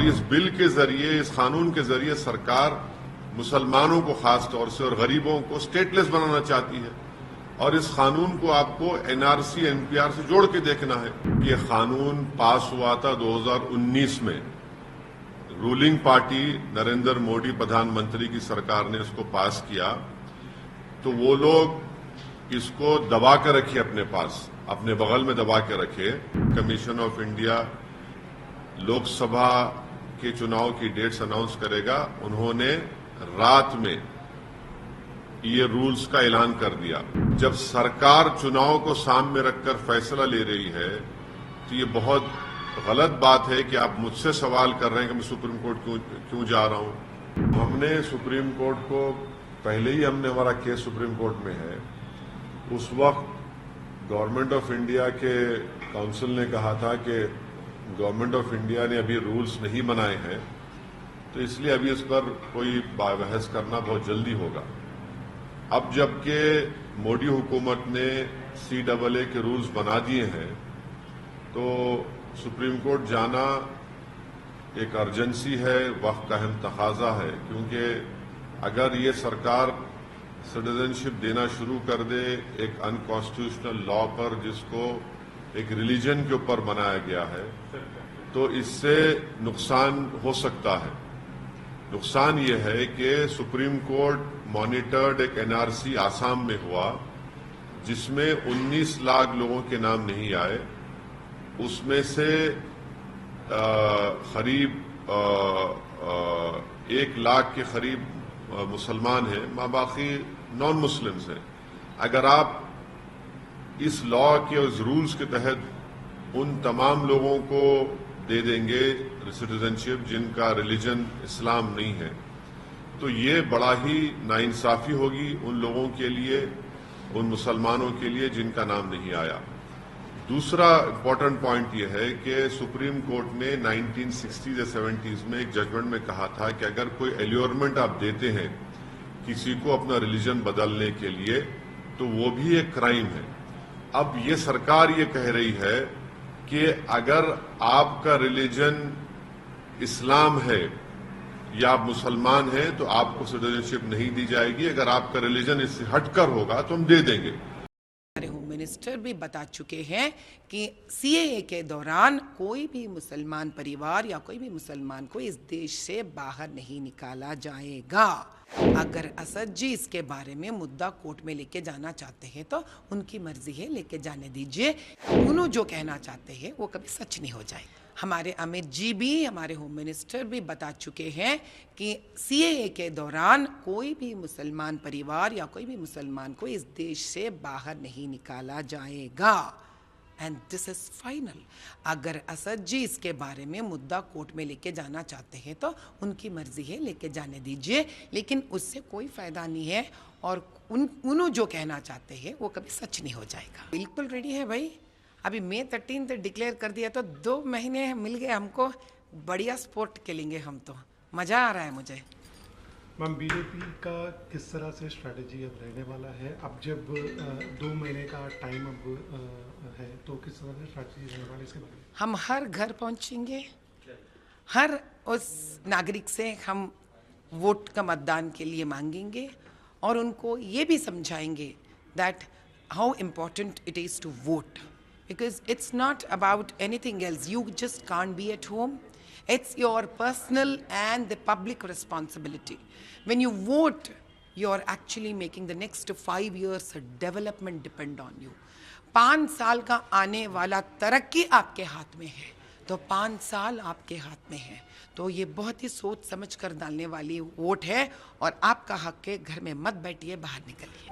اس بل کے ذریعے، اس قانون کے ذریعے سرکار مسلمانوں کو خاص طور سے اور غریبوں کو اسٹیٹ لیس بنانا چاہتی ہے، اور اس قانون کو آپ کو N R C N P R سے جوڑ کے دیکھنا ہے۔ یہ قانون پاس ہوا تھا 2019 میں، رولنگ پارٹی نریندر مودی پردھان منتری کی سرکار نے اس کو پاس کیا، تو وہ لوگ اس کو دبا کے رکھے اپنے پاس، اپنے بغل میں دبا کے رکھے۔ Commission of India Lok Sabha کے چناؤ کی ڈیٹس اناؤنس کرے گا، انہوں نے رات میں یہ رولز کا اعلان کر دیا۔ جب سرکار چناؤ کو سامنے رکھ کر فیصلہ لے رہی ہے تو یہ بہت غلط بات ہے کہ آپ مجھ سے سوال کر رہے ہیں کہ میں سپریم کورٹ کیوں جا رہا ہوں۔ ہم نے سپریم کورٹ کو پہلے ہی ہمارا کیس سپریم کورٹ میں ہے، اس وقت گورنمنٹ آف انڈیا کے کونسل نے کہا تھا کہ گورنمنٹ آف انڈیا نے ابھی رولز نہیں بنائے ہیں، تو اس لیے ابھی اس پر کوئی بحث کرنا بہت جلدی ہوگا۔ اب جبکہ مودی حکومت نے CAA کے رولز بنا دیے ہیں تو سپریم کورٹ جانا ایک ارجنسی ہے، وقت کا اہم تقاضا ہے، کیونکہ اگر یہ سرکار سٹیزن شپ دینا شروع کر دے ایک انکانسٹیٹیوشنل لا پر جس کو ایک ریلیجن کے اوپر بنایا گیا ہے، تو اس سے نقصان ہو سکتا ہے۔ نقصان یہ ہے کہ سپریم کورٹ مانیٹرڈ ایک NRC آسام میں ہوا جس میں 19 لاکھ لوگوں کے نام نہیں آئے، اس میں سے قریب 1 لاکھ کے قریب مسلمان ہیں، باقی نان مسلمز ہیں۔ اگر آپ اس لا کے اس رولز کے تحت ان تمام لوگوں کو دے دیں گے سٹیزن شپ جن کا ریلیجن اسلام نہیں ہے، تو یہ بڑا ہی ناانصافی ہوگی ان لوگوں کے لیے، ان مسلمانوں کے لیے جن کا نام نہیں آیا۔ دوسرا امپورٹنٹ پوائنٹ یہ ہے کہ سپریم کورٹ نے 1960s یا 70s میں ایک ججمنٹ میں کہا تھا کہ اگر کوئی ایلیورمنٹ آپ دیتے ہیں کسی کو اپنا ریلیجن بدلنے کے لیے تو وہ بھی ایک کرائم ہے۔ اب یہ سرکار یہ کہہ رہی ہے کہ اگر آپ کا ریلیجن اسلام ہے یا آپ مسلمان ہیں تو آپ کو سٹیزن شپ نہیں دی جائے گی، اگر آپ کا ریلیجن اس سے ہٹ کر ہوگا تو ہم دے دیں گے۔ ہمارے ہوم منسٹر بھی بتا چکے ہیں کہ CAA کے دوران کوئی بھی مسلمان پریوار یا کوئی بھی مسلمان کو اس دیش سے باہر نہیں نکالا جائے گا۔ اگر اسد جی اس کے بارے میں مدعا کورٹ میں لے کے جانا چاہتے ہیں تو ان کی مرضی ہے، لے کے جانے دیجئے۔ انہوں جو کہنا چاہتے ہیں وہ کبھی سچ نہیں ہو جائے۔ ہمارے امت جی بھی، ہمارے ہوم منسٹر بھی بتا چکے ہیں کہ CAA کے دوران کوئی بھی مسلمان پریوار یا کوئی بھی مسلمان کو اس دیش سے باہر نہیں نکالا جائے گا۔ And this is final. اگر اسد جی اس کے بارے میں مدعا کورٹ میں لے کے جانا چاہتے ہیں تو ان کی مرضی ہے، لے کے جانے دیجئے، لیکن اس سے کوئی فائدہ نہیں ہے، اور انہوں جو کہنا چاہتے ہیں وہ کبھی سچ نہیں ہو جائے گا۔ بالکل ریڈی ہے بھائی، ابھی May 13 ڈکلیئر کر دیا تو 2 مہینے مل گئے ہم کو، بڑھیا سپورٹ کھیلیں گے ہم، تو مزہ آ رہا ہے مجھے۔ میم BJP کا کس طرح سے اسٹریٹجی اب رہنے والا ہے؟ اب جب 2 مہینے کا ٹائم اب ہے تو کس طرح سے اسٹریٹجی رہنے والی اس کے بارے میں؟ ہم ہر گھر پہنچیں گے، ہر اس ناگرک سے ہم ووٹ کا متدان کے لیے مانگیں گے، اور ان کو یہ بھی سمجھائیں گے that how important it is to vote, because it's not about anything else. You just can't be at home. It's your personal and the public responsibility. When you vote, you're actually making the next 5 years development depend on you. 5 سال کا آنے والا ترقی آپ کے ہاتھ میں ہے، تو 5 سال آپ کے ہاتھ میں ہے، تو یہ بہت ہی سوچ سمجھ کر ڈالنے والی ووٹ ہے، اور آپ کا حق ہے، گھر میں مت بیٹھیے، باہر نکلیے۔